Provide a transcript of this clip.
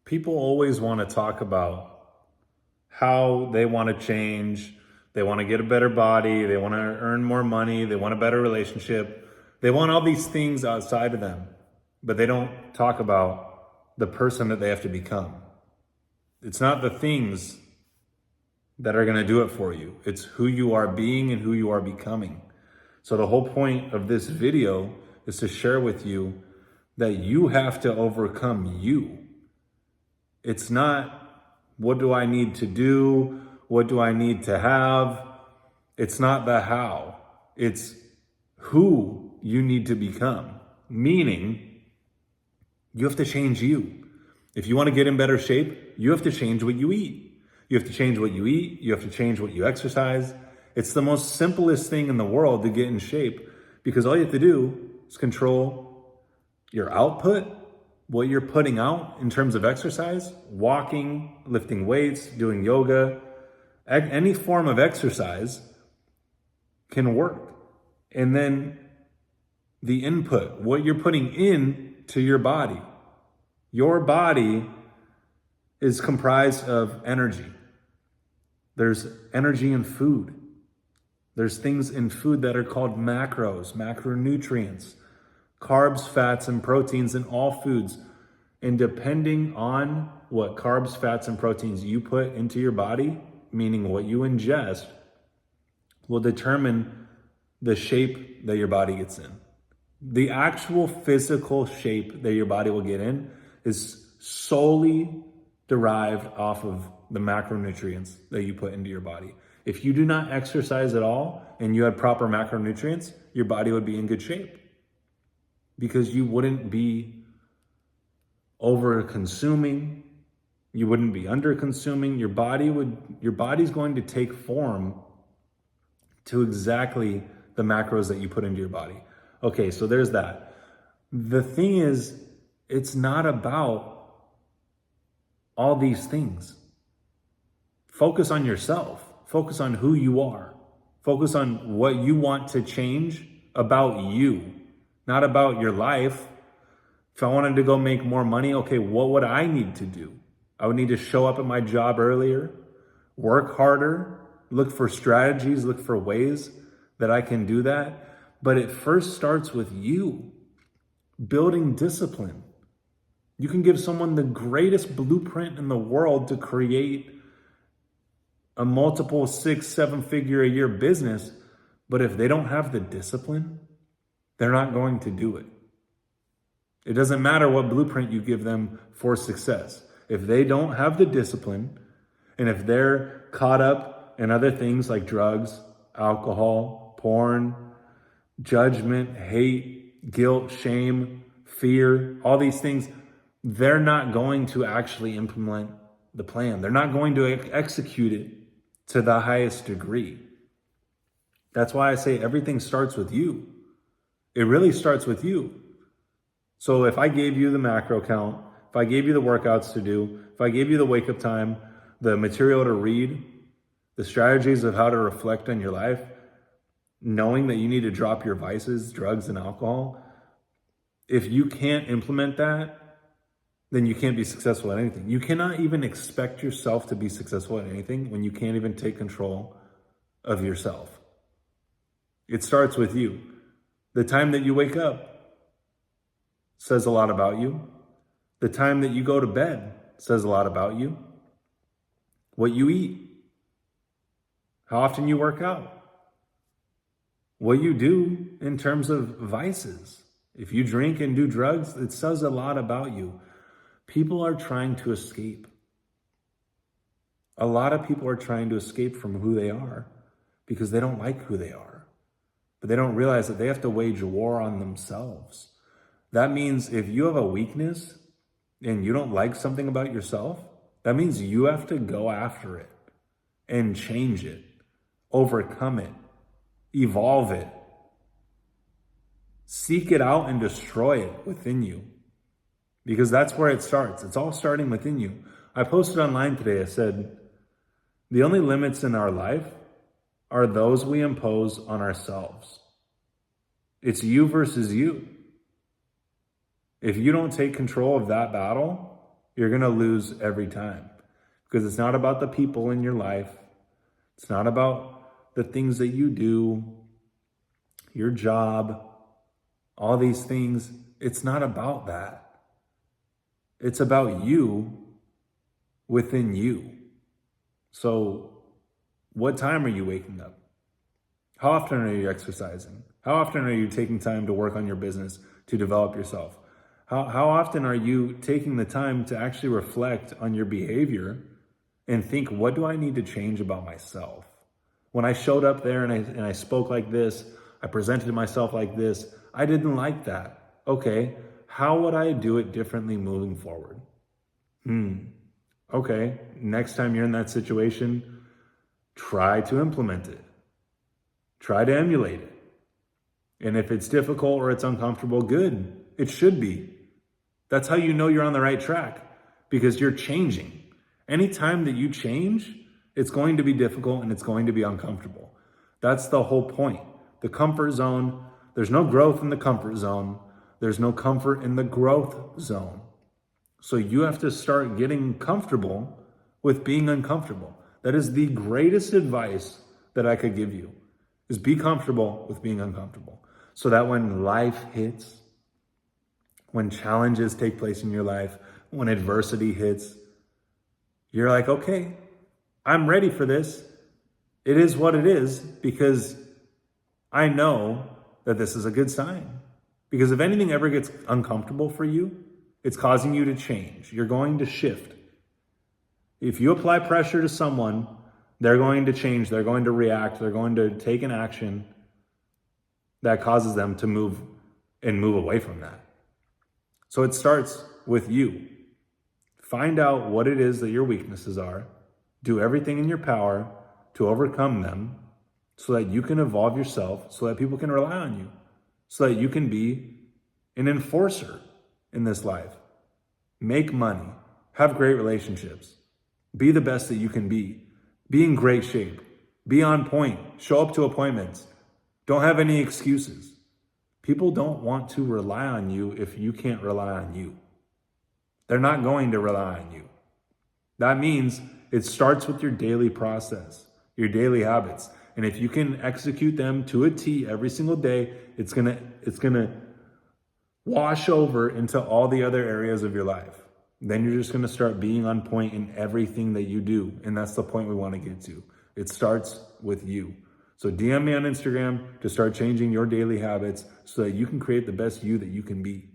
People always want to talk about how they want to change. They want to get a better body. They want to earn more money. They want a better relationship. They want all these things outside of them, but they don't talk about the person that they have to become. It's not the things that are going to do it for you. It's who you are being and who you are becoming. So the whole point of this video is to share with you that you have to overcome you. It's not, what do I need to do? What do I need to have? It's not the how. It's who you need to become. Meaning, you have to change you. If you want to get in better shape, you have to change what you eat. You have to change what you eat. You have to change what you exercise. It's the most simplest thing in the world to get in shape, because all you have to do is control your output, what you're putting out in terms of exercise, walking, lifting weights, doing yoga, any form of exercise can work. And then the input, what you're putting in to your body. Your body is comprised of energy. There's energy in food. There's things in food that are called macros, macronutrients, carbs, fats, and proteins in all foods. And depending on what carbs, fats, and proteins you put into your body, meaning what you ingest, will determine the shape that your body gets in. The actual physical shape that your body will get in is solely derived off of the macronutrients that you put into your body. If you do not exercise at all and you had proper macronutrients, your body would be in good shape, because you wouldn't be over consuming, you wouldn't be under consuming. Your body's going to take form to exactly the macros that you put into your body. Okay, so there's that. The thing is, it's not about all these things. Focus on yourself. Focus on who you are. Focus on what you want to change about you, not about your life. If I wanted to go make more money, okay, what would I need to do? I would need to show up at my job earlier, work harder, look for strategies, look for ways that I can do that. But it first starts with you building discipline. You can give someone the greatest blueprint in the world to create a multiple 6-7 figure a year business, but if they don't have the discipline, they're not going to do it. It doesn't matter what blueprint you give them for success. If they don't have the discipline, and if they're caught up in other things like drugs, alcohol, porn, judgment, hate, guilt, shame, fear, all these things, they're not going to actually implement the plan. They're not going to execute it to the highest degree. That's why I say everything starts with you. It really starts with you. So if I gave you the macro count, if I gave you the workouts to do, if I gave you the wake up time, the material to read, the strategies of how to reflect on your life, knowing that you need to drop your vices, drugs, and alcohol, if you can't implement that, then you can't be successful at anything. You cannot even expect yourself to be successful at anything when you can't even take control of yourself. It starts with you. The time that you wake up says a lot about you. The time that you go to bed says a lot about you. What you eat, how often you work out, what you do in terms of vices. If you drink and do drugs, it says a lot about you. People are trying to escape. A lot of people are trying to escape from who they are because they don't like who they are. But they don't realize that they have to wage a war on themselves. That means if you have a weakness and you don't like something about yourself, that means you have to go after it and change it, overcome it, evolve it, seek it out and destroy it within you. Because that's where it starts. It's all starting within you. I posted online today, I said, the only limits in our life are those we impose on ourselves. It's you versus you. If you don't take control of that battle, you're going to lose every time. Because it's not about the people in your life. It's not about the things that you do, your job, all these things. It's not about that. It's about you within you. So what time are you waking up? How often are you exercising? How often are you taking time to work on your business, to develop yourself? How often are you taking the time to actually reflect on your behavior and think, what do I need to change about myself? When I showed up there and I spoke like this, I presented myself like this, I didn't like that. Okay, how would I do it differently moving forward? Okay, next time you're in that situation, try to implement it. Try to emulate it. And if it's difficult or it's uncomfortable, good. It should be. That's how you know you're on the right track, because you're changing. Anytime that you change, it's going to be difficult and it's going to be uncomfortable. That's the whole point. The comfort zone, there's no growth in the comfort zone. There's no comfort in the growth zone. So you have to start getting comfortable with being uncomfortable. That is the greatest advice that I could give you, is be comfortable with being uncomfortable. So that when life hits, when challenges take place in your life, when adversity hits, you're like, okay, I'm ready for this. It is what it is, because I know that this is a good sign. Because if anything ever gets uncomfortable for you, it's causing you to change. You're going to shift. If you apply pressure to someone, they're going to change. They're going to react. They're going to take an action that causes them to move away from that. So it starts with you. Find out what it is that your weaknesses are. Do everything in your power to overcome them so that you can evolve yourself, so that people can rely on you, so that you can be an enforcer in this life. Make money. Have great relationships. Be the best that you can be. Be in great shape. Be on point. Show up to appointments. Don't have any excuses. People don't want to rely on you if you can't rely on you. They're not going to rely on you. That means it starts with your daily process, your daily habits. And if you can execute them to a T every single day, it's gonna wash over into all the other areas of your life. Then you're just gonna start being on point in everything that you do. And that's the point we want to get to. It starts with you. So DM me on Instagram to start changing your daily habits so that you can create the best you that you can be.